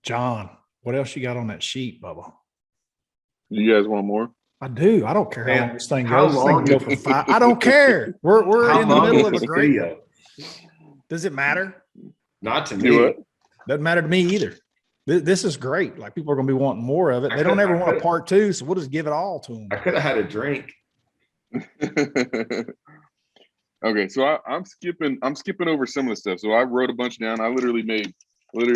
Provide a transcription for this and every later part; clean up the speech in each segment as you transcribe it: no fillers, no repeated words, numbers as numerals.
John, what else you got on that sheet, Bubba? You guys want more? I do. I don't care how long this thing how goes. This long- thing can go for 5. I don't care. We're How in the long middle is of a this great. video? Does it matter? Not to Do me. it. Doesn't matter to me either. This is great. Like, people are going to be wanting more of it. They don't ever want a part 2, so we'll just give it all to them. I could have had a drink. Okay, so I'm skipping over some of the stuff. So I wrote a bunch down. I literally made let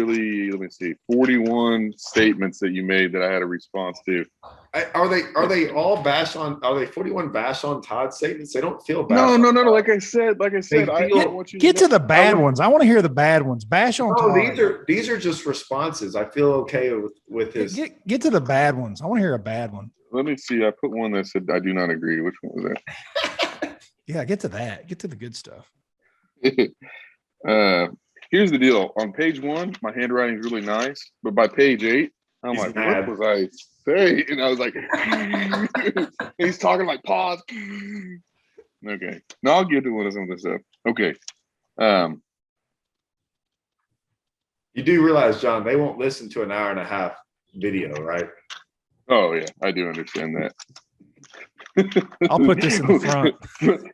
me see, 41 statements that you made that I had a response to. Are they all bash on? Are they 41 bash on Todd statements? They don't feel No. bash. Like I said, I want you Get to the bad ones. I want to hear the bad ones. Bash on Todd. These are just responses. I feel okay with his. Get to the bad ones. I want to hear a bad one. Let me see. I put one that said I do not agree. Which one was that? Yeah, get to that. Get to the good stuff. Here's the deal. On page 1, my handwriting is really nice, but by page 8, I'm He's like, mad. what was I saying? And I was like, he's talking like pause. Okay. Now I'll get to some of this stuff. Okay. You do realize, John, they won't listen to an hour and a half video, right? Oh yeah, I do understand that. I'll put this in the front.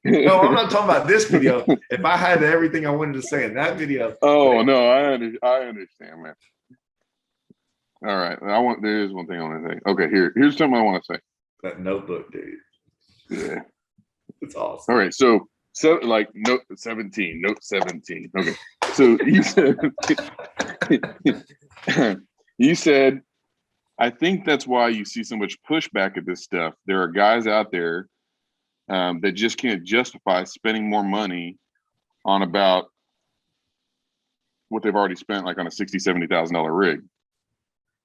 No, I'm not talking about this video. If I had everything I wanted to say in that video. Oh no, I understand, man. All right, there is one thing I want to say. Okay, here's something I want to say. That notebook, dude. Yeah, it's awesome. All right, so like note 17. Okay, so you said. I think that's why you see so much pushback at this stuff. There are guys out there that just can't justify spending more money on about what they've already spent, like on a $60,000, $70,000 rig.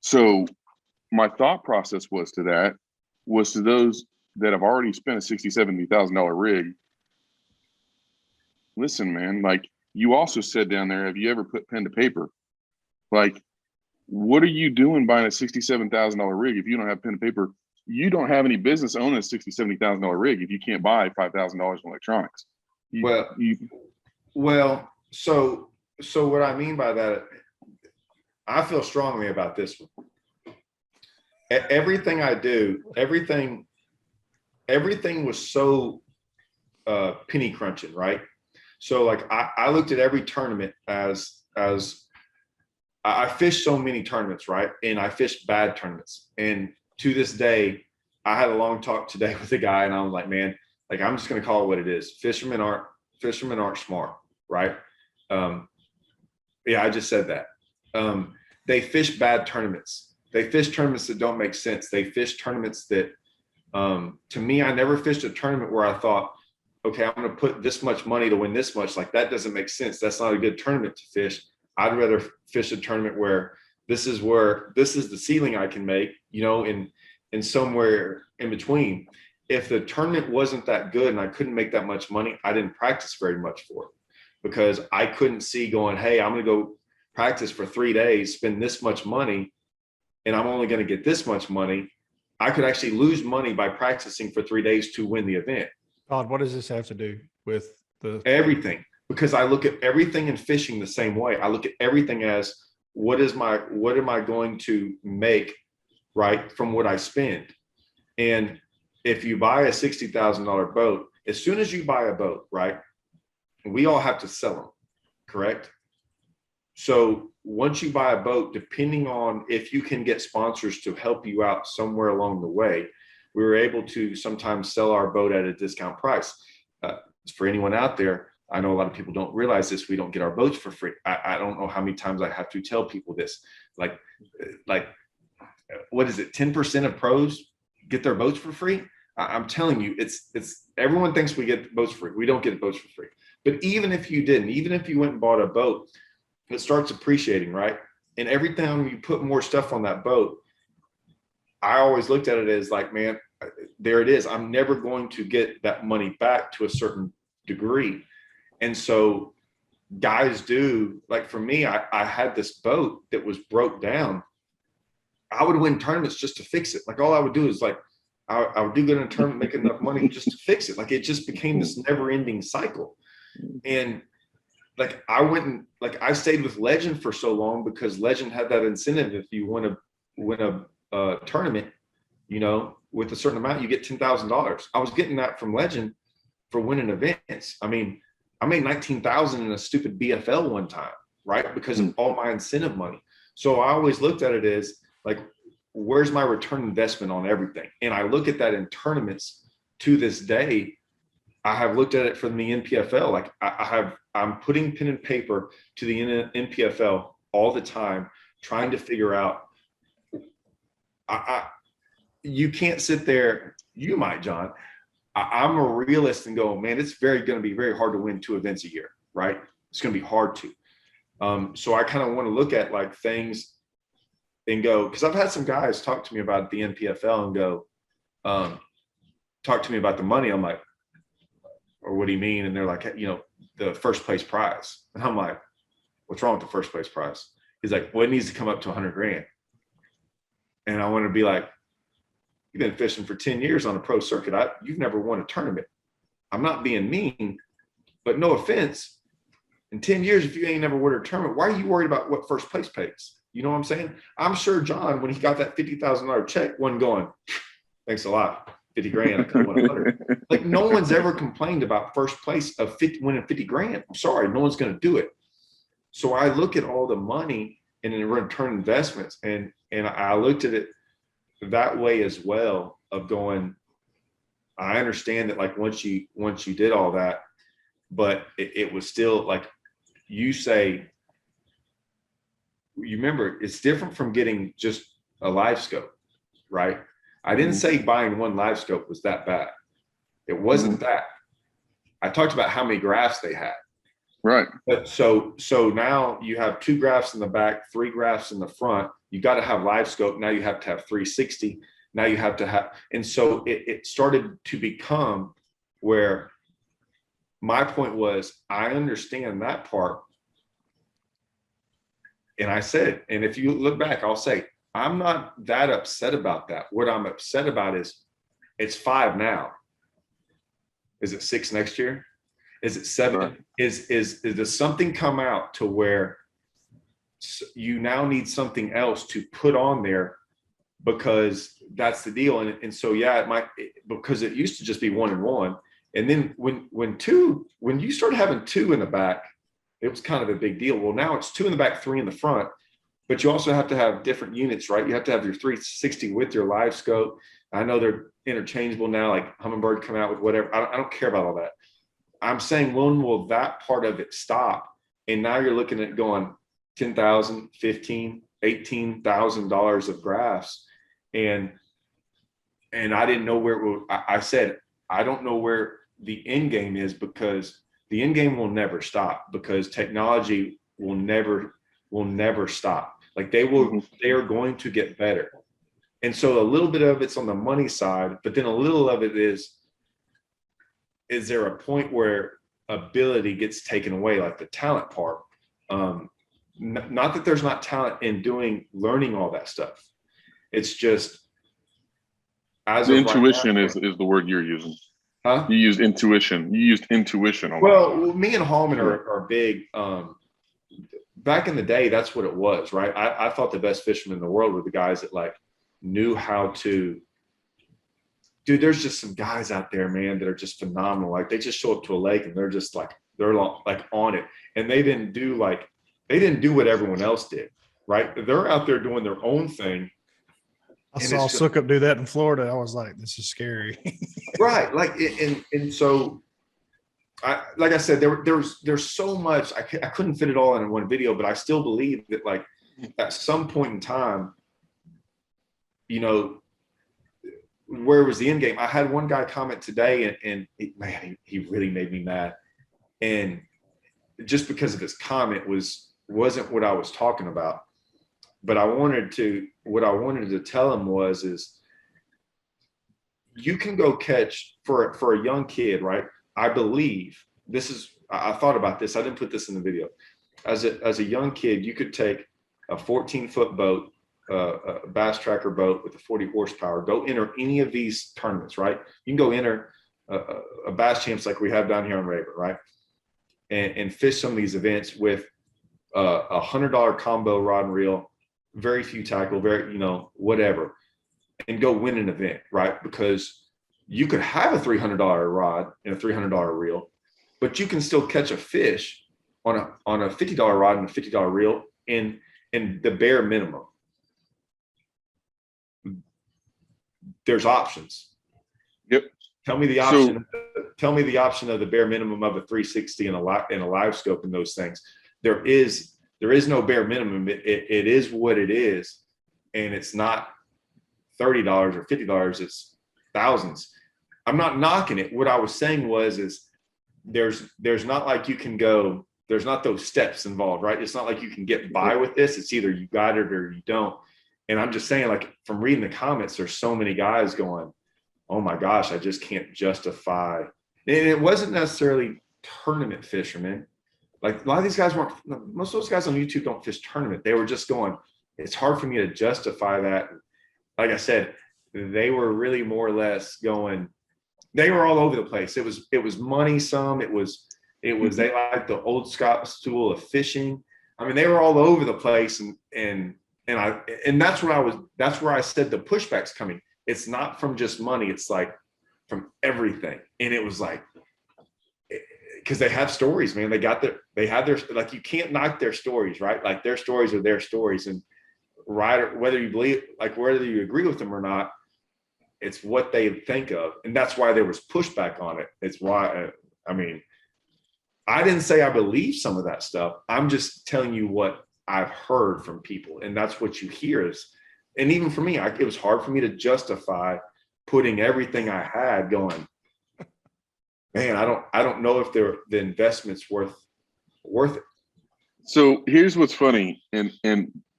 So my thought process was to those that have already spent a $60,000, $70,000 rig. Listen, man, like you also said down there, have you ever put pen to paper? Like, what are you doing buying a $67,000 rig if you don't have pen and paper? You don't have any business owning a $60,000, $70,000 rig if you can't buy $5,000 in electronics. So what I mean by that, I feel strongly about this one. Everything I do, everything was so penny crunching, right? So like I looked at every tournament as I fished so many tournaments, right? And I fished bad tournaments. And to this day, I had a long talk today with a guy, and I was like, man, like I'm just gonna call it what it is. Fishermen aren't smart, right? Yeah, I just said that. They fish bad tournaments. They fish tournaments that don't make sense. They fish tournaments that, to me, I never fished a tournament where I thought, okay, I'm gonna put this much money to win this much. Like that doesn't make sense. That's not a good tournament to fish. I'd rather fish a tournament where this is the ceiling I can make, and somewhere in between. If the tournament wasn't that good and I couldn't make that much money, I didn't practice very much for it because I couldn't see going, hey, I'm going to go practice for 3 days, spend this much money, and I'm only going to get this much money. I could actually lose money by practicing for 3 days to win the event. Todd, what does this have to do with everything? Because I look at everything in fishing the same way. I look at everything as what am I going to make, right, from what I spend? And if you buy a $60,000 boat, as soon as you buy a boat, right, we all have to sell them, correct? So once you buy a boat, depending on if you can get sponsors to help you out somewhere along the way, we were able to sometimes sell our boat at a discount price. For anyone out there, I know a lot of people don't realize this. We don't get our boats for free. I don't know how many times I have to tell people this. Like, what is it? 10% of pros get their boats for free. I'm telling you, it's everyone thinks we get boats for free. We don't get boats for free. But even if you didn't, even if you went and bought a boat, it starts appreciating, right? And every time you put more stuff on that boat, I always looked at it as like, man, there it is. I'm never going to get that money back to a certain degree. And so guys do, like for me, I had this boat that was broke down. I would win tournaments just to fix it. Like all I would do is like, I would do good in a tournament, make enough money just to fix it. Like it just became this never ending cycle. And like I wouldn't, like I stayed with Legend for so long because Legend had that incentive. If you win a tournament, you know, with a certain amount, you get $10,000. I was getting that from Legend for winning events. I mean, I made 19,000 in a stupid BFL one time, right? Because of all my incentive money. So I always looked at it as like, where's my return investment on everything? And I look at that in tournaments to this day. I have looked at it from the NPFL. Like I'm putting pen and paper to the NPFL all the time, trying to figure out. You can't sit there. You might, John. I'm a realist and go, man, it's going to be very hard to win 2 events a year, right? It's going to be hard to. So I kind of want to look at like things and go, because I've had some guys talk to me about the NPFL and go, talk to me about the money. I'm like, or what do you mean? And they're like, you know, the first place prize. And I'm like, what's wrong with the first place prize? He's like, well, it needs to come up to 100 grand. And I want to be like, you've been fishing for 10 years on a pro circuit. You've never won a tournament. I'm not being mean, but no offense. In 10 years, if you ain't never won a tournament, why are you worried about what first place pays? You know what I'm saying? I'm sure John, when he got that $50,000 check, wasn't going, thanks a lot, 50 grand, I could have won 100. Like no one's ever complained about first place of winning 50 grand. I'm sorry, no one's going to do it. So I look at all the money and in return investments, and I looked at it that way as well, of going, I understand that like once you did all that, but it was still like you say, you remember it's different from getting just a live scope, right? I didn't say buying one live scope was that bad. It wasn't that. I talked about how many graphs they had. Right. But so now you have 2 graphs in the back, 3 graphs in the front. You got to have live scope. Now you have to have 360. Now you have to have, and so it started to become where my point was, I understand that part. And I said, and if you look back, I'll say, I'm not that upset about that. What I'm upset about is it's 5 now. Is it 6 next year? Is it 7? Right. Does something come out to where you now need something else to put on there, because that's the deal. And so, yeah, it might, because it used to just be 1 and 1. And then when you start having 2 in the back, it was kind of a big deal. Well, now it's 2 in the back, 3 in the front, but you also have to have different units, right? You have to have your 360 with your live scope. I know they're interchangeable now, like Humminbird come out with whatever. I don't care about all that. I'm saying, when will that part of it stop? And now you're looking at going $10,000, $15,000, $18,000 of graphs. And I didn't know where it would, I said, I don't know where the end game is, because the end game will never stop, because technology will never stop. Like they are going to get better. And so a little bit of it's on the money side, but then a little of it is there a point where ability gets taken away, like the talent part? Not that there's not talent in learning all that stuff. It's just, as the intuition is the word you're using. Huh? You used intuition. You used intuition. Well, me and Hallman are big. Back in the day, that's what it was, right? I thought the best fishermen in the world were the guys that like knew how to. Dude, there's just some guys out there, man, that are just phenomenal. Like they just show up to a lake and they're just like like on it, and they didn't do what everyone else did, right? They're out there doing their own thing. I saw Souckup do that in Florida. I was like, this is scary. Right. Like, and so like I said, there's so much, I couldn't fit it all in one video, but I still believe that like at some point in time, you know, where was the end game? I had one guy comment today and he really made me mad. And just because of his comment wasn't what I was talking about. But what I wanted to tell him is you can go catch for a young kid, right? I believe I thought about this. I didn't put this in the video. As a young kid, you could take a 14-foot boat, a bass tracker boat with a 40 horsepower, go enter any of these tournaments, right? You can go enter a bass champs like we have down here on Raven, right? and fish some of these events with a $100 combo rod and reel, very few tackle, very, whatever, and go win an event, right? Because you could have a $300 rod and a $300 reel, but you can still catch a fish on a $50 rod and a $50 reel in the bare minimum. There's options. Yep. Tell me the option. Tell me the option of the bare minimum of a 360 and a live scope and those things. There is no bare minimum. It is what it is, and it's not $30 or $50. It's thousands. I'm not knocking it. What I was saying is there's not like you can go. There's not those steps involved, right? It's not like you can get by with this. It's either you got it or you don't. And I'm just saying, like, from reading the comments, there's so many guys going, oh my gosh, I just can't justify. And it wasn't necessarily tournament fishermen. Like, a lot of these guys weren't, most of those guys on YouTube don't fish tournament. They were just going, it's hard for me to justify that. Like I said, they were really more or less going, they were all over the place. It was money some, it was they liked the old school of fishing. I mean, they were all over the place, and that's where I said the pushback's coming. It's not from just money, it's like from everything. And it was like, because they have stories, man. They have their, like, you can't knock their stories, right? Like, their stories are their stories, and right, whether you believe, like, whether you agree with them or not, it's what they think of. And that's why there was pushback on it. It's why, I mean, I didn't say I believe some of that stuff. I'm just telling you what I've heard from people. And that's what you hear is, and even for me, it was hard for me to justify putting everything I had going, man, I don't know if the investment's worth it. So here's what's funny, and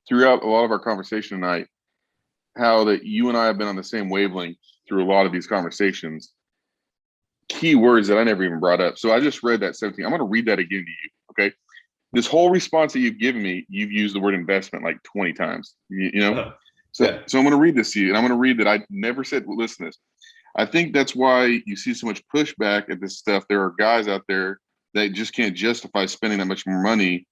throughout a lot of our conversation tonight, how that you and I have been on the same wavelength through a lot of these conversations. Key words that I never even brought up. So I just read that 17. I'm going to read that again to you. Okay. This whole response that you've given me, you've used the word investment like 20 times, you know? So I'm going to read this to you, and I'm going to read that I never said, well, listen to this. I think that's why you see so much pushback at this stuff. There are guys out there that just can't justify spending that much more money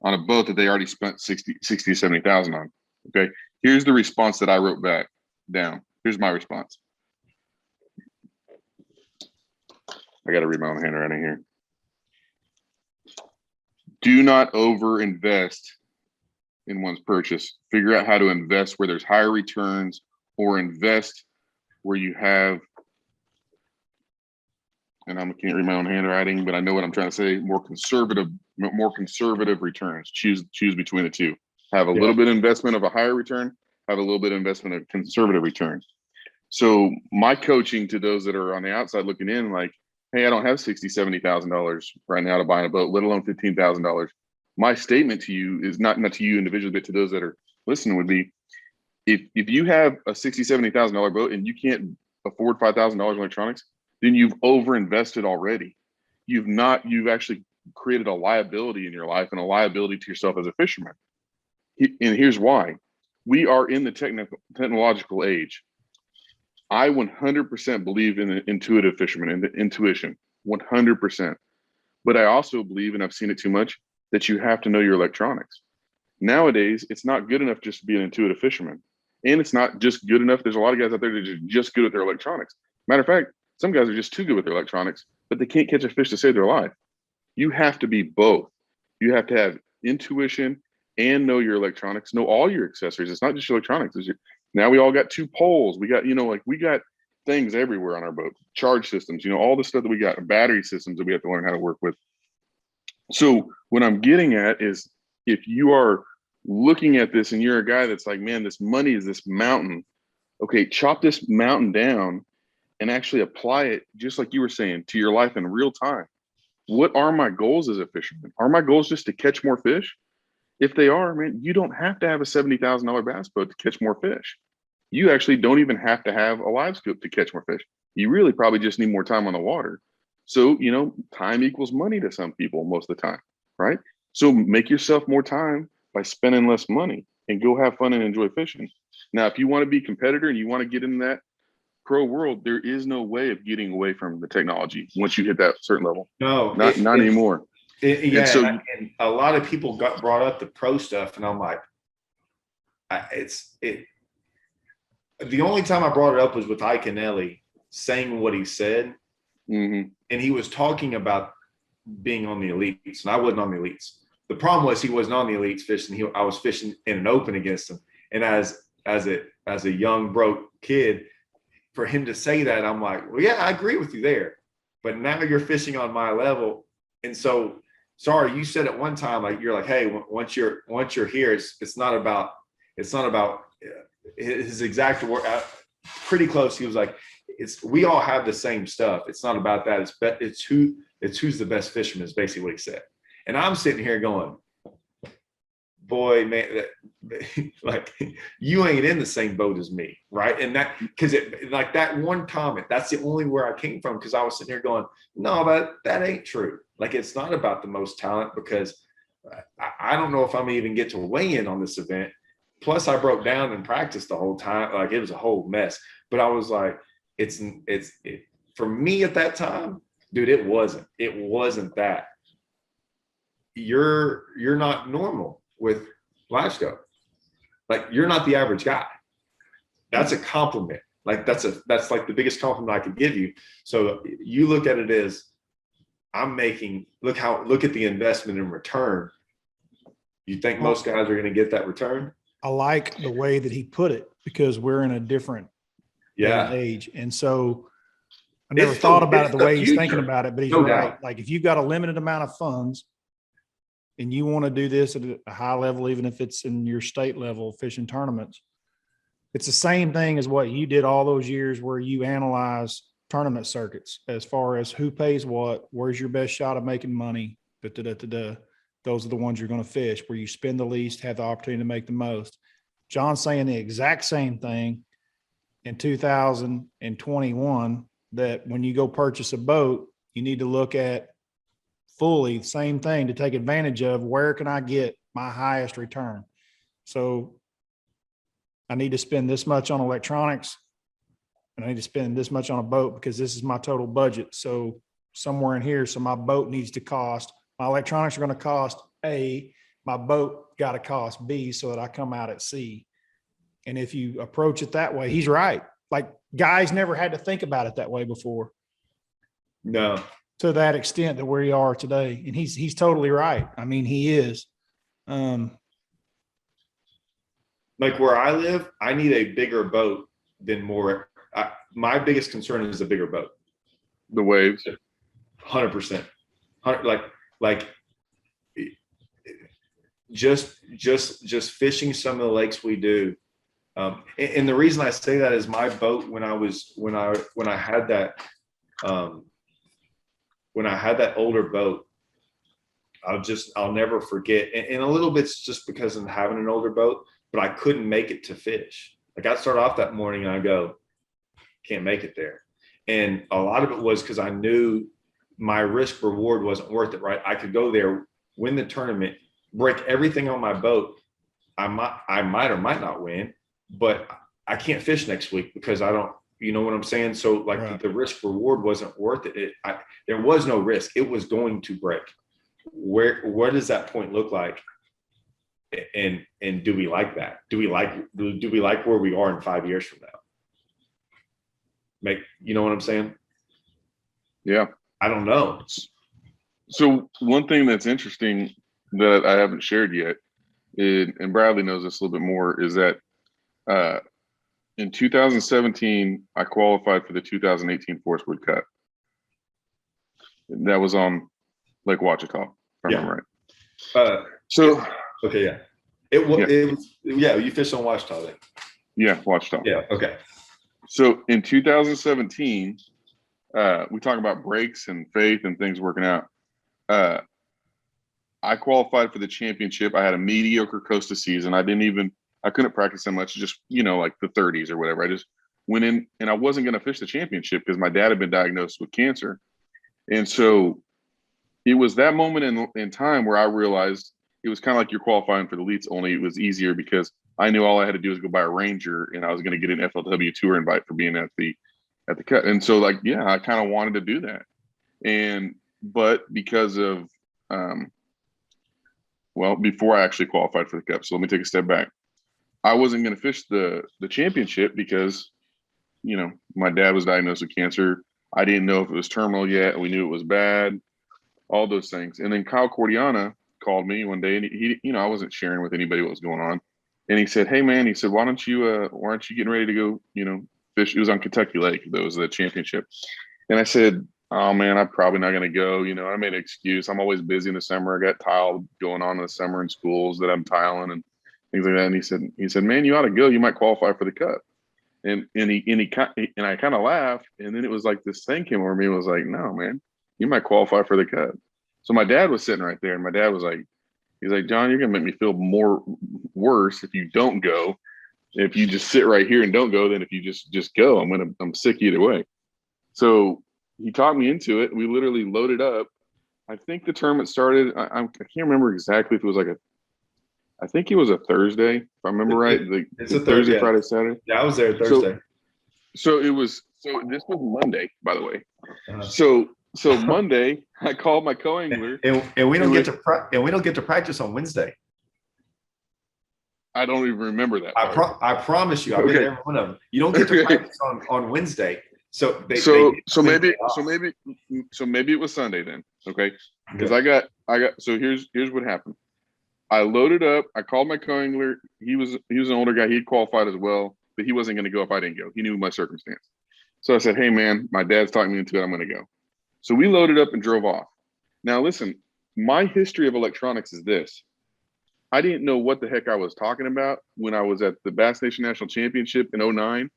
on a boat that they already spent 60, 70,000 on. Okay. Here's the response that I wrote back down. Here's my response. I got to read my own handwriting here. Do not over-invest in one's purchase. Figure out how to invest where there's higher returns, or invest where you have, and I can't read my own handwriting, but I know what I'm trying to say, more conservative returns. Choose between the two. Have a little bit of investment of a higher return, have a little bit of investment of conservative return. So my coaching to those that are on the outside looking in, like, hey, I don't have $60,000, $70,000 right now to buy a boat, let alone $15,000. My statement to you is not to you individually, but to those that are listening would be, if you have a $60,000, $70,000 boat and you can't afford $5,000 in electronics, then you've over-invested already. You've actually created a liability in your life, and a liability to yourself as a fisherman. And here's why. We are in the technological age. I 100% believe in the intuitive fisherman and the intuition, 100%. But I also believe, and I've seen it too much, that you have to know your electronics. Nowadays, it's not good enough just to be an intuitive fisherman. And it's not just good enough. There's a lot of guys out there that are just good at their electronics. Matter of fact, some guys are just too good with their electronics, but they can't catch a fish to save their life. You have to be both. You have to have intuition and know your electronics, know all your accessories. It's not just your electronics. Now we all got 2 poles. We got, we got things everywhere on our boat, charge systems, all the stuff that we got, battery systems that we have to learn how to work with. So what I'm getting at is, if you are looking at this and you're a guy that's like, man, this money is this mountain. Okay, chop this mountain down and actually apply it, just like you were saying, to your life in real time. What are my goals as a fisherman? Are my goals just to catch more fish? If they are, man, you don't have to have a $70,000 bass boat to catch more fish. You actually don't even have to have a live scoop to catch more fish. You really probably just need more time on the water. So, time equals money to some people most of the time, right? So make yourself more time by spending less money and go have fun and enjoy fishing. Now, if you want to be a competitor and you want to get in that pro world, there is no way of getting away from the technology once you hit that certain level. No, not anymore. Yeah, so and a lot of people got brought up the pro stuff, and I'm like, the only time I brought it up was with Iconelli saying what he said, mhm. and he was talking about being on the elites, and I wasn't on the elites. The problem was he wasn't on the elites fishing. I was fishing in an open against him, and as a young broke kid, for him to say that, I'm like, well, yeah, I agree with you there, but now you're fishing on my level, and so sorry, you said at one time, like you're like, hey, once you're here, it's not about his exact word, pretty close. He was like, we all have the same stuff. It's not about that. It's who's the best fisherman is basically what he said. And I'm sitting here going, boy, man, like you ain't in the same boat as me, right? And that because it like that one comment, that's the only where I came from, because I was sitting here going, no, that ain't true. Like it's not about the most talent, because I don't know if I'm even get to weigh in on this event. Plus, I broke down and practiced the whole time. Like it was a whole mess. But I was like, it's for me at that time, dude. It wasn't that. You're not normal with live scope. Like you're not the average guy. That's a compliment. Like that's like the biggest compliment I could give you. So you look at it as I'm making, look at the investment in return. You think most guys are going to get that return? I like the way that he put it, because we're in a different age. And so I never thought about it the way he's thinking about it, but he's right. Like if you've got a limited amount of funds and you want to do this at a high level, even if it's in your state level fishing tournaments, it's the same thing as what you did all those years where you analyze tournament circuits as far as who pays what, where's your best shot of making money, those are the ones you're going to fish, where you spend the least, have the opportunity to make the most. John's saying the exact same thing in 2021, that when you go purchase a boat, you need to look at fully the same thing to take advantage of where can I get my highest return. So I need to spend this much on electronics and I need to spend this much on a boat because this is my total budget. So somewhere in here, so my boat needs to cost, my electronics are going to cost A, my boat got to cost B, so that I come out at C. And if you approach it that way, he's right. Like guys never had to think about it that way before. No. To that extent that where you are today. And he's totally right. I mean, he is. Like where I live, I need a bigger boat than more. My biggest concern is a bigger boat. The waves. 100%. Like just fishing some of the lakes we do. And the reason I say that is my boat, when I had that older boat, I'll never forget. And a little bit's just because of having an older boat, but I couldn't make it to fish. Like I start off that morning and I go, can't make it there. And a lot of it was because I knew my risk reward wasn't worth it, right? I could go there, win the tournament, break everything on my boat. I might or might not win, but I can't fish next week because I don't, you know what I'm saying? So like right. the risk reward wasn't worth it. There was no risk. It was going to break. Where does that point look like? And do we like that? Do we like where we are in 5 years from now? You know what I'm saying? Yeah. I don't know. So one thing that's interesting that I haven't shared yet, and Bradley knows this a little bit more, is that in 2017, I qualified for the 2018 Forest Wood Cup. That was on Lake Ouachita, if I remember right. Okay, yeah. It was, you fished on Ouachita then. Yeah, Ouachita. Yeah, okay. So in 2017, we talk about breaks and faith and things working out. I qualified for the championship. I had a mediocre Costa season. I couldn't practice that much, just, like the 30s or whatever. I just went in and I wasn't going to fish the championship because my dad had been diagnosed with cancer. And so it was that moment in time where I realized it was kind of like you're qualifying for the elites, only it was easier because I knew all I had to do was go buy a Ranger and I was going to get an FLW tour invite for being at the cut. And so I kind of wanted to do that. But because of well, before I actually qualified for the Cup. So let me take a step back. I wasn't going to fish the championship because, you know, my dad was diagnosed with cancer. I didn't know if it was terminal yet. We knew it was bad, all those things. And then Kyle Cordiana called me one day, and he, you know, I wasn't sharing with anybody what was going on. And he said, "Hey man," he said, why aren't you getting ready to go, you know, fish? It was on Kentucky Lake. That was the championship. And I said, "Oh man, I'm probably not going to go." You know, I made an excuse. I'm always busy in the summer. I got tile going on in the summer in schools that I'm tiling and things like that. And he said, "Man, you ought to go. You might qualify for the Cup." And I kind of laughed. And then it was like this thing came over me. It was like, "No, man, you might qualify for the Cup." So my dad was sitting right there, and my dad was like, he's like, "John, you're gonna make me feel worse if you don't go. If you just sit right here and don't go, then if you just go, I'm sick either way." So he talked me into it. We literally loaded up. I think the tournament started. I can't remember exactly if it was like I think it was a Thursday, if I remember right. It's a Thursday, yeah. Friday, Saturday. Yeah, I was there Thursday. So this was Monday, by the way. So Monday, I called my co-angler, and we don't get to practice on Wednesday. I don't even remember that. I promise you, I've been to every one of them. You don't get to practice on Wednesday. So maybe it was Sunday then. Okay, because I got. So here's what happened. I loaded up. I called my co-angler. He was an older guy. He had qualified as well, but he wasn't going to go if I didn't go. He knew my circumstance. So I said, "Hey man, my dad's talking me into it. I'm going to go." So we loaded up and drove off. Now listen, my history of electronics is this. I didn't know what the heck I was talking about when I was at the Bass Nation National Championship in 2009.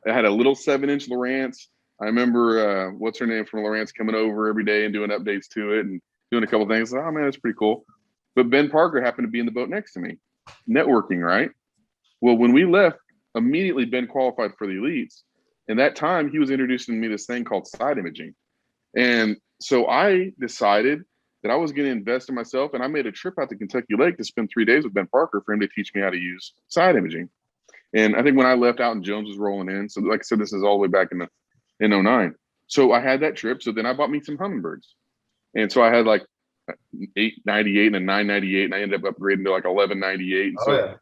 I had a little 7-inch Lowrance. I remember what's her name from Lowrance coming over every day and doing updates to it and doing a couple of things. Oh man, that's pretty cool. But Ben Parker happened to be in the boat next to me, networking, right? Well, when we left, immediately Ben qualified for the elites. And that time he was introducing me this thing called side imaging. And so I decided that I was going to invest in myself, and I made a trip out to Kentucky Lake to spend 3 days with Ben Parker for him to teach me how to use side imaging. And I think when I left, Alton Jones was rolling in. So like I said, this is all the way back in 2009. So I had that trip. So then I bought me some Humminbirds. And so I had like 898 and a 998, and I ended up upgrading to like 1198. And so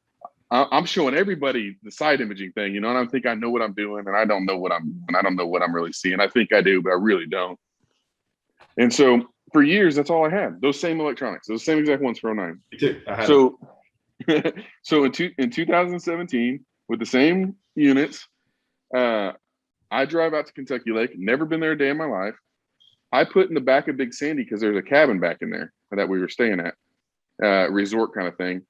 I'm showing everybody the side imaging thing, you know, and I think I know what I'm doing, and I don't know what I'm really seeing. I think I do, but I really don't. And so for years, that's all I had. Those same electronics, those same exact ones for 09. Me too. So in 2017, with the same units, I drive out to Kentucky Lake. Never been there a day in my life. I put in the back of Big Sandy because there's a cabin back in there that we were staying at, resort kind of thing.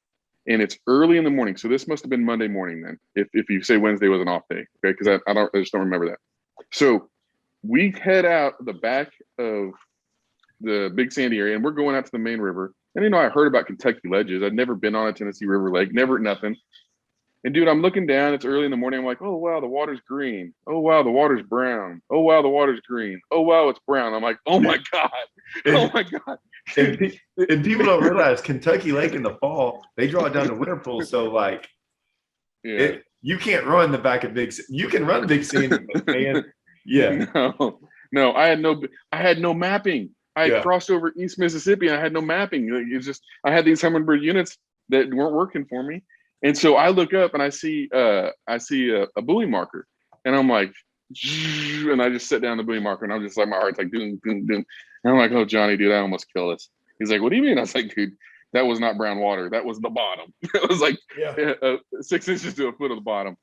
And it's early in the morning. So this must have been Monday morning then, if you say Wednesday was an off day, okay? Because I just don't remember that. So we head out the back of the Big Sandy area, and we're going out to the main river. And, you know, I heard about Kentucky ledges. I'd never been on a Tennessee River lake, never, nothing. And dude, I'm looking down, it's early in the morning. I'm like, oh, wow, the water's green. Oh, wow, the water's brown. Oh, wow, the water's green. Oh, wow, it's brown. I'm like, oh my God. Oh my God. And people don't realize Kentucky Lake in the fall, they draw it down to winter pool. So like, you can't run the back of you can run Big Sandy, man. Yeah. No, I had no mapping. I had crossed over East Mississippi and I had no mapping. It's just, I had these Humminbird units that weren't working for me. And so I look up and I see a buoy marker, and I'm like, and I just sit down the buoy marker, and I'm just like, my heart's like doom, doom, doom. And I'm like, oh, Johnny, dude, I almost killed us. He's like, what do you mean? I was like, dude, that was not brown water. That was the bottom. It was like 6 inches to a foot of the bottom.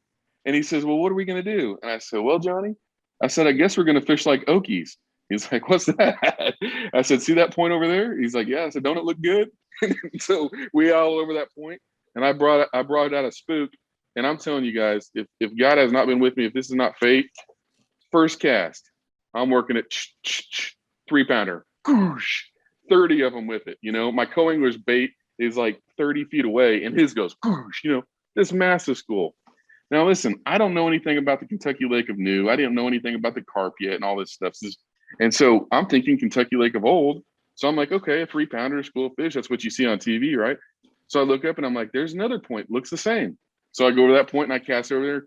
And he says, well, what are we going to do? And I said, well, Johnny, I said, I guess we're going to fish like Okies. He's like, what's that? I said, see that point over there? He's like, yeah. I said, don't it look good? So we all over that point. And I brought out a spook, and I'm telling you guys, if God has not been with me, if this is not fate, first cast, I'm working at 3-pounder, 30 of them with it. You know, my co-angler's bait is like 30 feet away, and his goes, you know, this massive school. Now listen, I don't know anything about the Kentucky Lake of new. I didn't know anything about the carp yet and all this stuff. And so I'm thinking Kentucky Lake of old. So I'm like, okay, a 3-pounder, school of fish. That's what you see on TV, right? So I look up and I'm like, there's another point, looks the same. So I go to that point and I cast over there,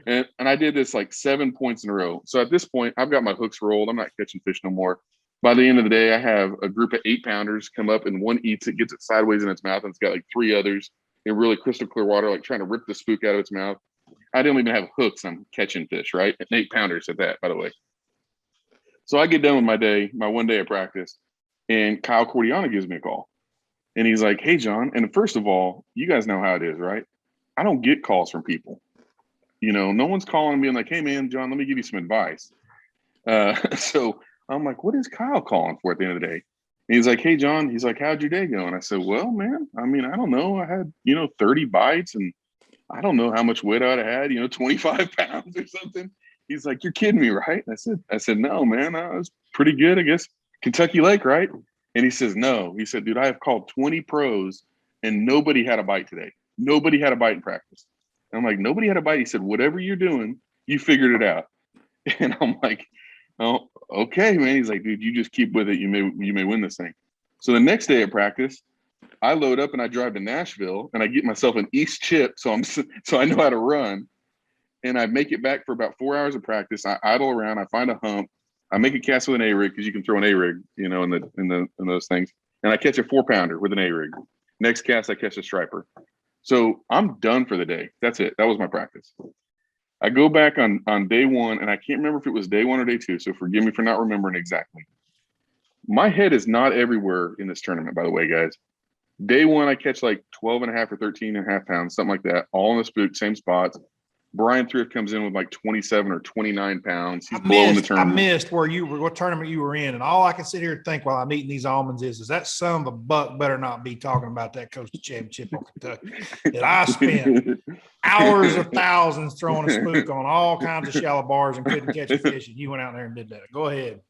and I did this like 7 points in a row. So at this point, I've got my hooks rolled. I'm not catching fish no more. By the end of the day, I have a group of 8-pounders come up, and one eats it, gets it sideways in its mouth, and it's got like 3 others in really crystal clear water, like trying to rip the spook out of its mouth. I don't even have hooks. I'm catching fish, right? And 8-pounders at that, by the way. So I get done with my day, my one day of practice, and Kyle Cordiana gives me a call. And he's like, hey, John. And first of all, you guys know how it is, right? I don't get calls from people. You know, no one's calling and being like, hey, man, John, let me give you some advice. So I'm like, what is Kyle calling for at the end of the day? And he's like, hey, John, he's like, how'd your day go? And I said, well, man, I mean, I don't know. I had, 30 bites, and I don't know how much weight I'd have had, 25 pounds or something. He's like, you're kidding me, right? And I said, no, man, I was pretty good, I guess. Kentucky Lake, right? And he says, no. He said, dude, I have called 20 pros and nobody had a bite today. Nobody had a bite in practice. And I'm like, nobody had a bite. He said, whatever you're doing, you figured it out. And I'm like, oh, okay, man. He's like, dude, you just keep with it. You may win this thing. So the next day of practice, I load up and I drive to Nashville and I get myself an East chip. So I know how to run, and I make it back for about 4 hours of practice. I idle around. I find a hump. I make a cast with an A-rig, because you can throw an A-rig, in those things. And I catch a 4-pounder with an A-rig. Next cast, I catch a striper. So I'm done for the day. That's it. That was my practice. I go back on day one, and I can't remember if it was day 1 or day 2. So forgive me for not remembering exactly. My head is not everywhere in this tournament, by the way, guys. Day 1, I catch like 12.5 or 13.5 pounds, something like that, all in the spook, same spots. Brian Thrift comes in with like 27 or 29 pounds. He's blowing the tournament. I missed what tournament you were in. And all I can sit here and think while I'm eating these almonds is that son of a buck better not be talking about that coastal championship on Kentucky. That I spent hours of thousands throwing a spook on all kinds of shallow bars and couldn't catch a fish. And you went out there and did that. Go ahead.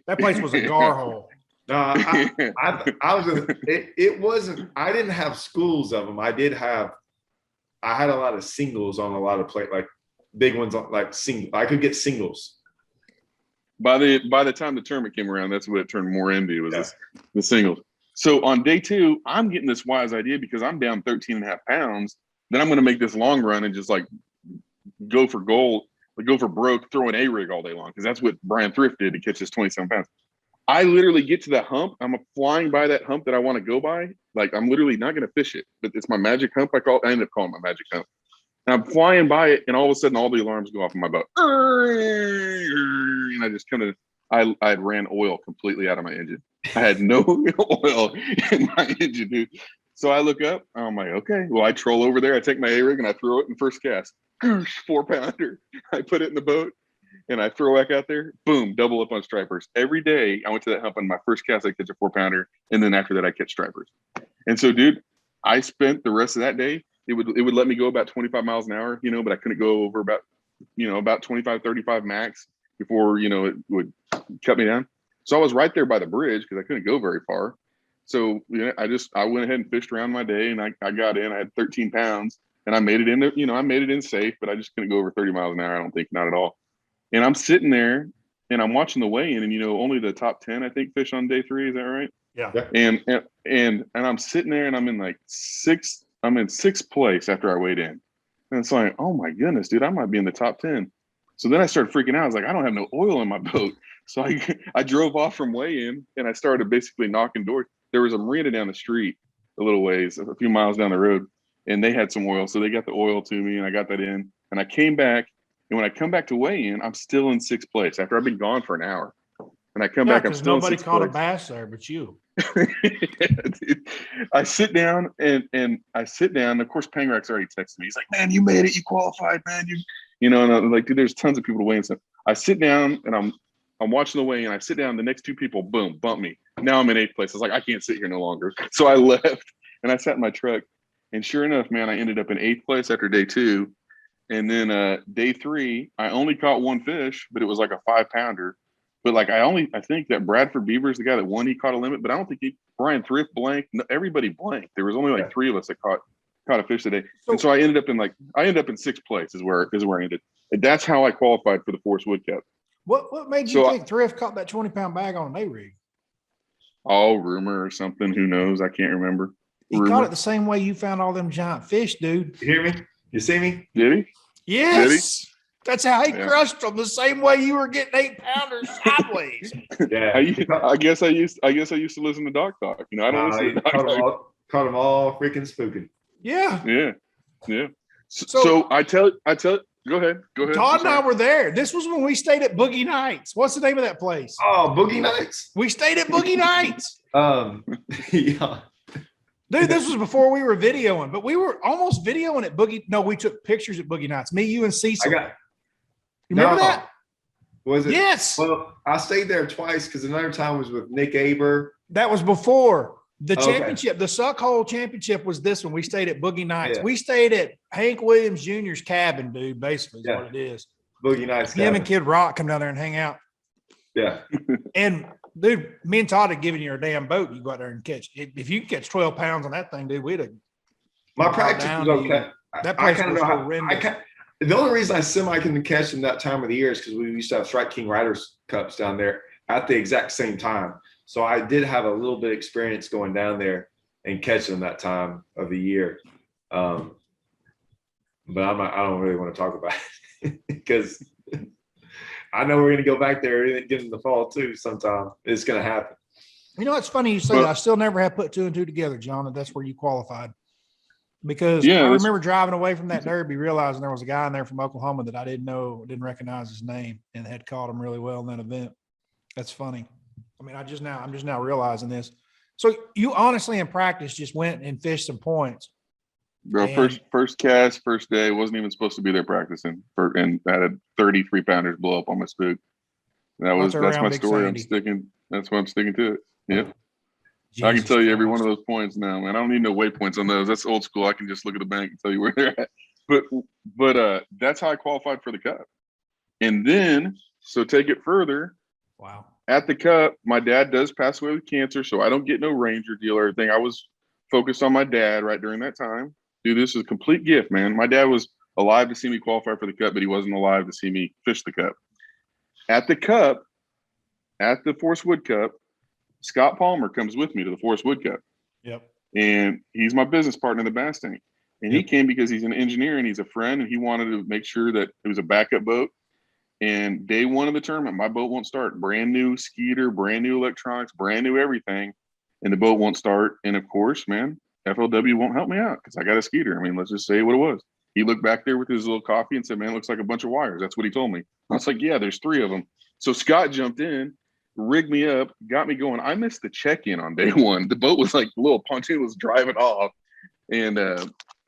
That place was a gar hole. No, I was. It wasn't. I didn't have schools of them. I had a lot of singles on a lot of like big ones, like single. I could get singles. By the time the tournament came around, that's what it turned more into, was the singles. So on day 2, I'm getting this wise idea because I'm down 13.5 pounds. Then I'm going to make this long run and just like go for gold, like go for broke, throw an A-rig all day long, because that's what Brian Thrift did to catch his 27 pounds. I literally get to that hump. I'm flying by that hump that I want to go by. Like, I'm literally not going to fish it, but it's my magic hump. I ended up calling it my magic hump. And I'm flying by it, and all of a sudden, all the alarms go off in my boat. And I just I had ran oil completely out of my engine. I had no oil in my engine, dude. So I look up. I'm like, okay. Well, I troll over there. I take my A-rig, and I throw it in first cast. 4-pounder. I put it in the boat. And I throw back out there, boom, double up on stripers. Every day I went to that hump on my first cast, I catch a 4-pounder. And then after that, I catch stripers. And so, dude, I spent the rest of that day, it would let me go about 25 miles an hour, but I couldn't go over about 25, 35 max before, it would cut me down. So I was right there by the bridge because I couldn't go very far. So I went ahead and fished around my day, and I got in. I had 13 pounds, and I made it in. I made it in safe, but I just couldn't go over 30 miles an hour. I don't think, not at all. And I'm sitting there and I'm watching the weigh-in, and only the top 10, I think, fish on day 3. Is that right? Yeah. And I'm sitting there, and I'm in like sixth place after I weighed in. And it's like, oh my goodness, dude, I might be in the top 10. So then I started freaking out. I was like, I don't have no oil in my boat. So I drove off from weigh-in, and I started basically knocking doors. There was a marina down the street a little ways, a few miles down the road, and they had some oil. So they got the oil to me, and I got that in, and I came back. And when I come back to weigh in, I'm still in 6th place after I've been gone for an hour. And I come back, I'm still in 6th place. Nobody caught a bass there but you. Yeah, dude. I sit down and of course, Pangrak's already texted me. He's like, man, you made it. You qualified, man. And I'm like, dude, there's tons of people to weigh in. So I sit down and I'm watching the weigh in. I sit down. The next 2 people, boom, bump me. Now I'm in 8th place. I was like, I can't sit here no longer. So I left and I sat in my truck. And sure enough, man, I ended up in 8th place after day 2. And then day 3, I only caught 1 fish, but it was like a 5-pounder. But like I think that Bradford Beaver's the guy that won. He caught a limit, but I don't think Brian Thrift blanked. No, everybody blanked. There was only like 3 of us that caught a fish today. And so I ended up in 6th place is where I ended. And that's how I qualified for the Forrest Wood Cup. What made you think Thrift caught that 20-pound bag on an A-rig? Oh, rumor or something. Who knows? I can't remember. He caught it the same way you found all them giant fish, dude. You hear me? You see me? Did he? Yes. That's how he crushed them, the same way you were getting 8-pounders sideways. Yeah. I guess I used to listen to Doc Talk. You know, I don't listen to Doc Talk. Caught them all freaking spooking. Yeah. Yeah. So I tell. Go ahead. Todd and I were there. This was when we stayed at Boogie Nights. What's the name of that place? Oh, Boogie Nights. We stayed at Boogie Nights. Yeah. Dude, this was before we were videoing, but we were almost videoing at Boogie. No, we took pictures at Boogie Nights. Me, you, and Cecil. You remember that? Was it? Yes. Well, I stayed there twice because another time was with Nick Aber. That was before. The championship, the Suckup championship was this one. We stayed at Boogie Nights. Yeah. We stayed at Hank Williams Jr.'s cabin, dude, basically is what it is. Boogie Nights. Him and Kid Rock come down there and hang out. Yeah. And, dude, me and Todd had given you a damn boat. You go out there and catch. If you catch 12 pounds on that thing, dude, we'd have. My practice was okay. That place was horrendous. The only reason I semi can catch them that time of the year is because we used to have Strike King Riders Cups down there at the exact same time. So I did have a little bit of experience going down there and catching them that time of the year. But I don't really want to talk about it because I know we're going to go back there and get in the fall too sometime. It's going to happen. You know, it's funny you say that. I still never have put 2 and 2 together, John, and that's where you qualified. Because I remember driving away from that derby, realizing there was a guy in there from Oklahoma that I didn't recognize his name, and had caught him really well in that event. That's funny. I mean, I'm just now realizing this. So you honestly in practice just went and fished some points. Bro, first cast, first day, wasn't even supposed to be there practicing, and I had 33 pounders blow up on my spook. That's my story. That's why I'm sticking to it. Yeah. Jesus I can tell you every one of those points now, man. I don't need no waypoints on those. That's old school. I can just look at the bank and tell you where they're at. But that's how I qualified for the Cup. And then, so take it further. Wow. At the Cup, my dad does pass away with cancer, so I don't get no Ranger deal or anything. I was focused on my dad right during that time. Dude, this is a complete gift, man. My dad was alive to see me qualify for the Cup, but he wasn't alive to see me fish the Cup. At the Cup, at the Forest Wood Cup, Scott Palmer comes with me to the Forest Wood Cup. Yep. And he's my business partner in the bass tank. And he came because he's an engineer and he's a friend, and he wanted to make sure that it was a backup boat. And day one of the tournament, my boat won't start. Brand new Skeeter, brand new electronics, brand new everything. And the boat won't start. And of course, man, FLW won't help me out because I got a Skeeter. I mean, let's just say what it was. He looked back there with his little coffee and said, man, it looks like a bunch of wires. That's what he told me. I was like, yeah, there's 3 of them. So Scott jumped in, rigged me up, got me going. I missed the check-in on day one. The boat was like, the little pontoon was driving off. And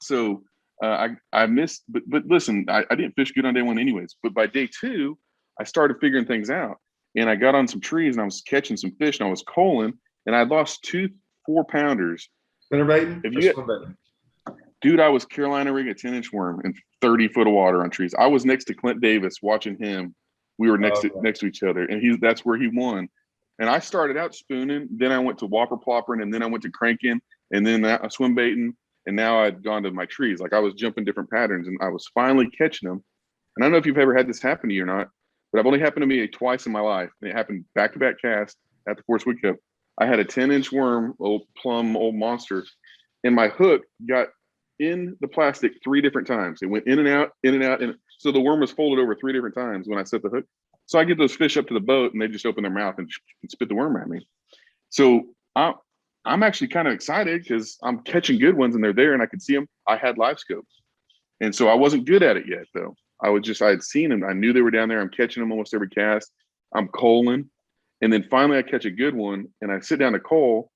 so I missed, but listen, I didn't fish good on day one anyways. But by day 2, I started figuring things out. And I got on some trees and I was catching some fish and I was coaling, and I lost 2 4-pounders. Spinnerbaiting? Dude, I was Carolina rigging a 10-inch worm in 30 foot of water on trees. I was next to Clint Davis watching him. We were next to each other, and that's where he won. And I started out spooning, then I went to whopper ploppering, and then I went to cranking, and then swim baiting, and now I'd gone to my trees. Like I was jumping different patterns, and I was finally catching them. And I don't know if you've ever had this happen to you or not, but I've only happened to me twice in my life. And it happened back-to-back cast at the Forest Wood Cup. I had a 10-inch worm, old monster, and my hook got in the plastic 3 different times. It went in and out, and so the worm was folded over 3 different times when I set the hook. So I get those fish up to the boat, and they just open their mouth and spit the worm at me. So I'm actually kind of excited because I'm catching good ones, and they're there, and I could see them. I had live scopes, and so I wasn't good at it yet, though. I had seen them. I knew they were down there. I'm catching them almost every cast. I'm coaling, and then finally I catch a good one, and I sit down to coal.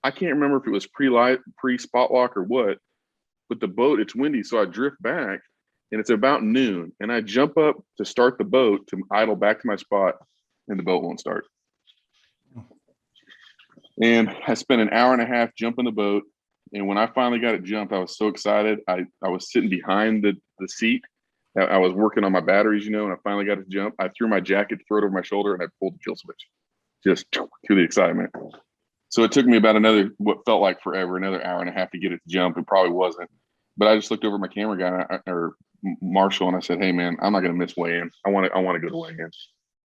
I can't remember if it was pre-spot lock or what, but the boat, it's windy, so I drift back, and it's about noon, and I jump up to start the boat to idle back to my spot, and the boat won't start. And I spent an hour and a half jumping the boat, and when I finally got it jumped, I was so excited. I was sitting behind the seat. I was working on my batteries, and I finally got it to jump. I threw my jacket to throw it over my shoulder, and I pulled the kill switch, just to the excitement. So it took me about what felt like forever, another hour and a half to get it to jump. It probably wasn't. But I just looked over at my camera guy or Marshall, and I said, hey, man, I'm not going to miss weigh-in. I want to go to weigh-in.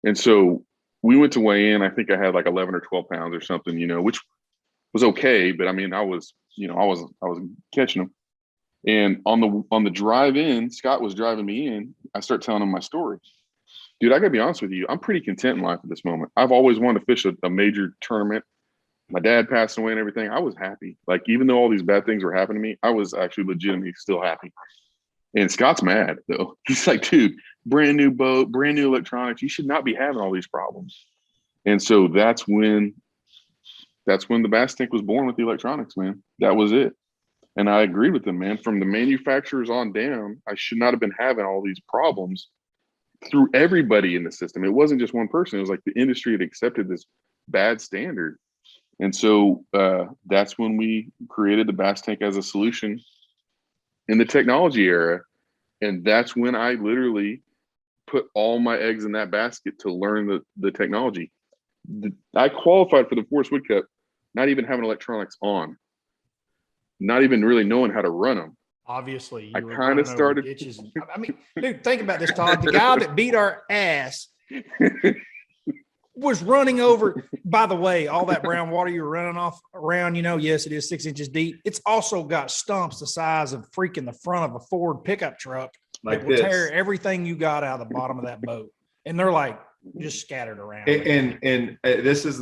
And so we went to weigh-in. I think I had like 11 or 12 pounds or something, which was okay. But I mean, I was catching them. And on the drive in, Scott was driving me in. I start telling them my story. Dude, I gotta be honest with you. I'm pretty content in life at this moment. I've always wanted to fish a major tournament. My dad passed away and everything. I was happy. Like, even though all these bad things were happening to me, I was actually legitimately still happy. And Scott's mad though. He's like, dude, brand new boat, brand new electronics. You should not be having all these problems. And so that's when the bass tank was born, with the electronics, man. That was it. And I agreed with him, man. From the manufacturers on down, I should not have been having all these problems through everybody in the system. It wasn't just one person. It was like the industry had accepted this bad standard. And so that's when we created the bass tank as a solution in the technology era. And that's when I literally put all my eggs in that basket to learn the technology. I qualified for the Forest Wood Cup, not even having electronics on, not even really knowing how to run them. Obviously, I kind of started. I mean, dude, think about this, Todd. The guy that beat our ass was running over. By the way, all that brown water you're running off around, yes, it is 6 inches deep. It's also got stumps the size of freaking the front of a Ford pickup truck like that will tear everything you got out of the bottom of that boat. And they're like just scattered around. And this is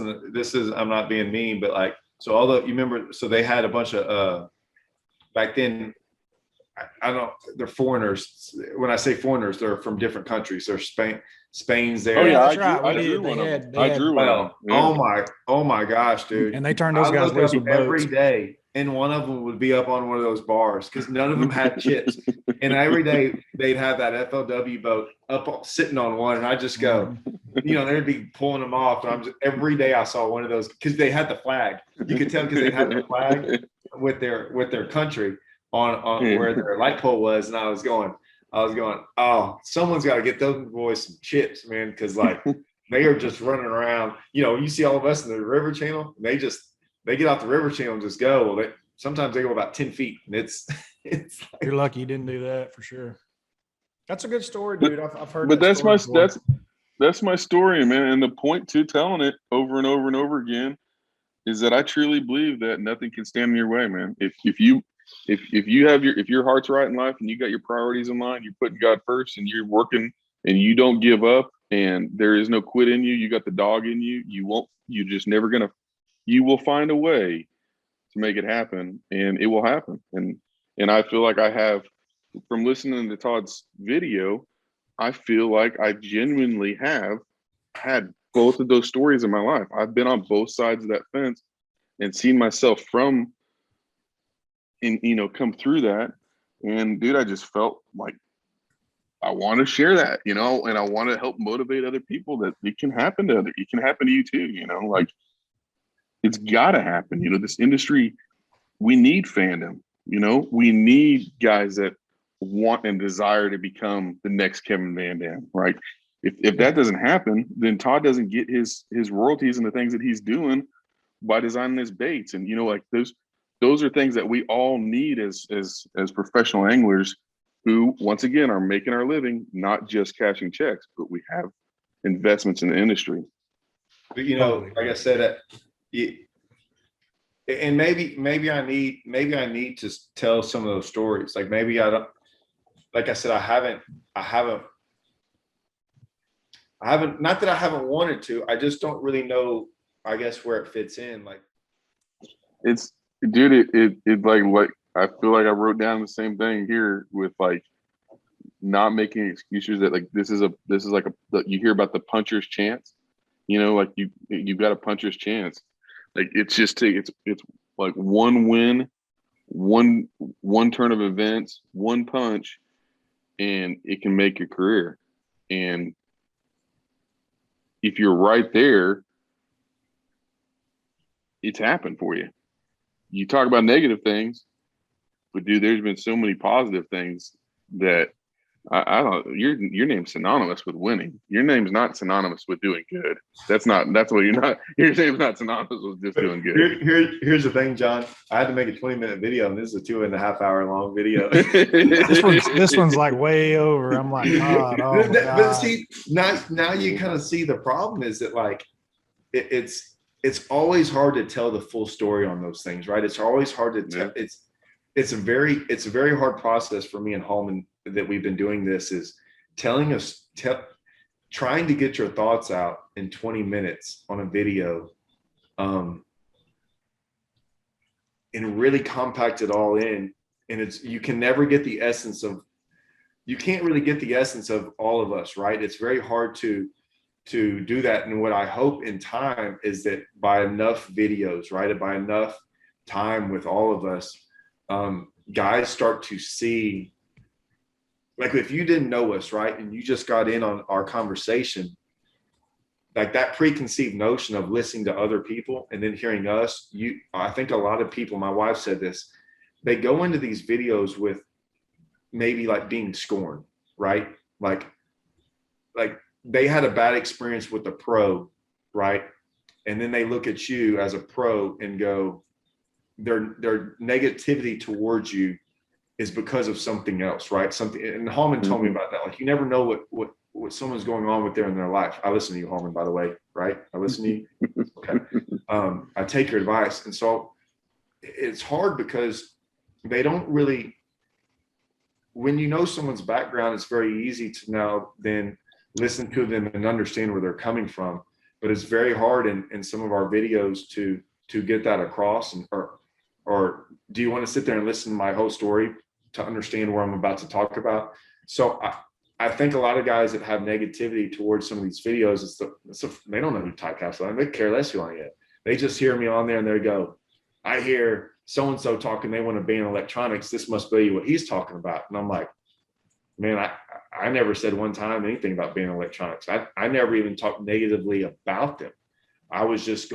I'm not being mean, but like, so although you remember, so they had a bunch of back then. I don't. They're foreigners. When I say foreigners, they're from different countries. They're Spain's there. Oh yeah, I drew one of them. I drew one of them. Oh my gosh, dude! And they turned those guys loose with every day, and one of them would be up on one of those bars because none of them had chips. And every day they'd have that FLW boat up sitting on one, and I just go, they'd be pulling them off. And every day I saw one of those because they had the flag. You could tell because they had the flag with their country on where their light pole was, and I was going, oh, someone's got to get those boys some chips, man, because like they are just running around. You see all of us in the river channel, and they get off the river channel and just go. Well, sometimes they go about 10 feet, and it's like, you're lucky you didn't do that for sure. That's a good story, dude. I've heard. But that's my story, man. And the point to telling it over and over and over again is that I truly believe that nothing can stand in your way, man. If your heart's right in life and you got your priorities in line, you're putting God first and you're working and you don't give up and there is no quit in you, you got the dog in you, you will find a way to make it happen, and it will happen. And I feel like I have, from listening to Todd's video, I feel like I genuinely have had both of those stories in my life. I've been on both sides of that fence and seen myself come through that. And dude, I just felt like I want to share that, and I want to help motivate other people that it can happen to you too, like it's gotta happen. This industry, we need fandom, we need guys that want and desire to become the next Kevin Van Dam, right? If that doesn't happen, then Todd doesn't get his royalties and the things that he's doing by designing his baits. And like those are things that we all need as professional anglers who, once again, are making our living, not just cashing checks, but we have investments in the industry. But like I said, and maybe I need to tell some of those stories. Like maybe I don't. Like I said, I haven't. Not that I haven't wanted to. I just don't really know, I guess, where it fits in. Like it's, dude, it like I feel like I wrote down the same thing here with like not making excuses that like this is like you hear about the puncher's chance, like you've got a puncher's chance. Like it's like one win, one turn of events, one punch, and it can make your career. And if you're right there, it's happened for you. You talk about negative things, but dude, there's been so many positive things that I don't. Your name's synonymous with winning. Your name's not synonymous with doing good. That's what you're not. Your name's not synonymous with just doing good. Here's the thing, John. I had to make a 20-minute video, and this is a 2.5 hour long video. this one's like way over. I'm like, God, oh my God. But see, now you kind of see the problem is that like it's always hard to tell the full story on those things, right? It's always hard to tell. It's a very hard process for me and Holman that we've been doing this is trying to get your thoughts out in 20 minutes on a video, and really compact it all in. And you can never get the essence of, you can't really get the essence of all of us, right? It's very hard to do that. And what I hope in time is that by enough videos, right, by enough time with all of us, guys start to see, like, if you didn't know us, right, and you just got in on our conversation, like that preconceived notion of listening to other people and then hearing us, I think a lot of people, my wife said this, they go into these videos with maybe like being scorned, right? Like they had a bad experience with a pro, right? And then they look at you as a pro and go, their negativity towards you is because of something else, right? Something, and Hallman told me about that. Like, you never know what someone's going on with in their life. I listen to you, Hallman, by the way, right? I listen to you. Okay. I take your advice. And so it's hard because they don't really, when you know someone's background, it's very easy to now then listen to them and understand where they're coming from. But it's very hard in some of our videos to get that across. And or do you want to sit there and listen to my whole story to understand where I'm about to talk about? So I think a lot of guys that have negativity towards some of these videos, they don't know who Todd Castledine. They care less who I am. They just hear me on there and they go, I hear so-and-so talking, they want to ban electronics. This must be what he's talking about. And I'm like, man, I never said one time anything about banning electronics. I never even talked negatively about them. I was just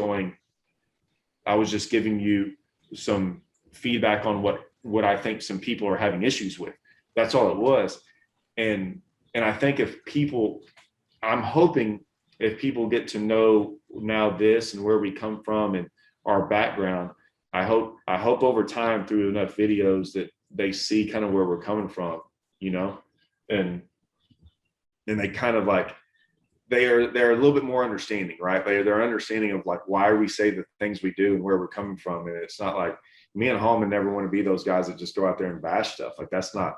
giving you some feedback on what I think some people are having issues with. That's all it was. And I think I'm hoping if people get to know now this and where we come from and our background, I hope over time through enough videos that they see kind of where we're coming from, you know, and they kind of like, they're a little bit more understanding, right? They're understanding of like why we say the things we do and where we're coming from. And it's not like me and Hallman never want to be those guys that just go out there and bash stuff. Like that's not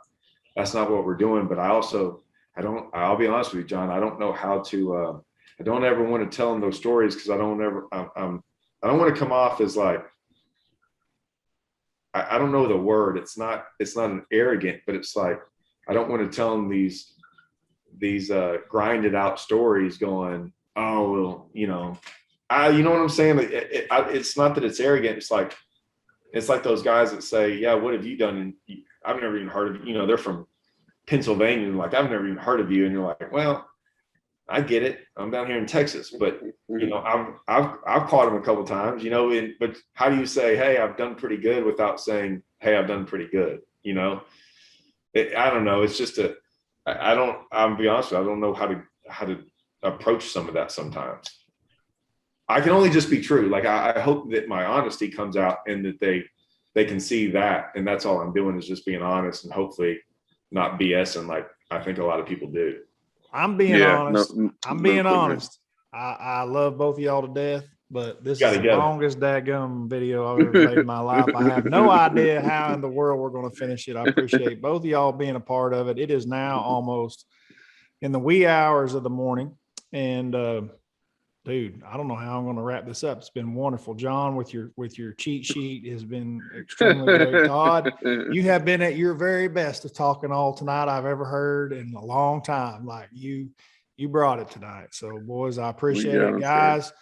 what we're doing. But I'll be honest with you, John, I don't know how to, I don't ever want to tell them those stories because I don't want to come off as like, I don't know the word. It's not an arrogant, but it's like, I don't want to tell them these grinded out stories going, oh, well, you know what I'm saying? It's not that it's arrogant. It's like those guys that say, yeah, what have you done? And I've never even heard of you. They're from Pennsylvania. And like, I've never even heard of you. And you're like, well, I get it. I'm down here in Texas, but I've caught them a couple of times, but how do you say, hey, I've done pretty good without saying, hey, I've done pretty good? I don't know. It's just I'll be honest with you, I don't know how to approach some of that sometimes. I can only just be true. Like, I hope that my honesty comes out and that they can see that. And that's all I'm doing is just being honest and hopefully not BSing like I think a lot of people do. I'm being honest. I'm being honest. I love both of y'all to death, but this is the longest dadgum video I've ever made in my life. I have no idea how in the world we're going to finish it. I appreciate both of y'all being a part of it. It is now almost in the wee hours of the morning. And dude, I don't know how I'm going to wrap this up. It's been wonderful. John, with your cheat sheet has been extremely great. Todd, you have been at your very best of talking all tonight I've ever heard in a long time. Like you brought it tonight. So boys, I appreciate it, guys.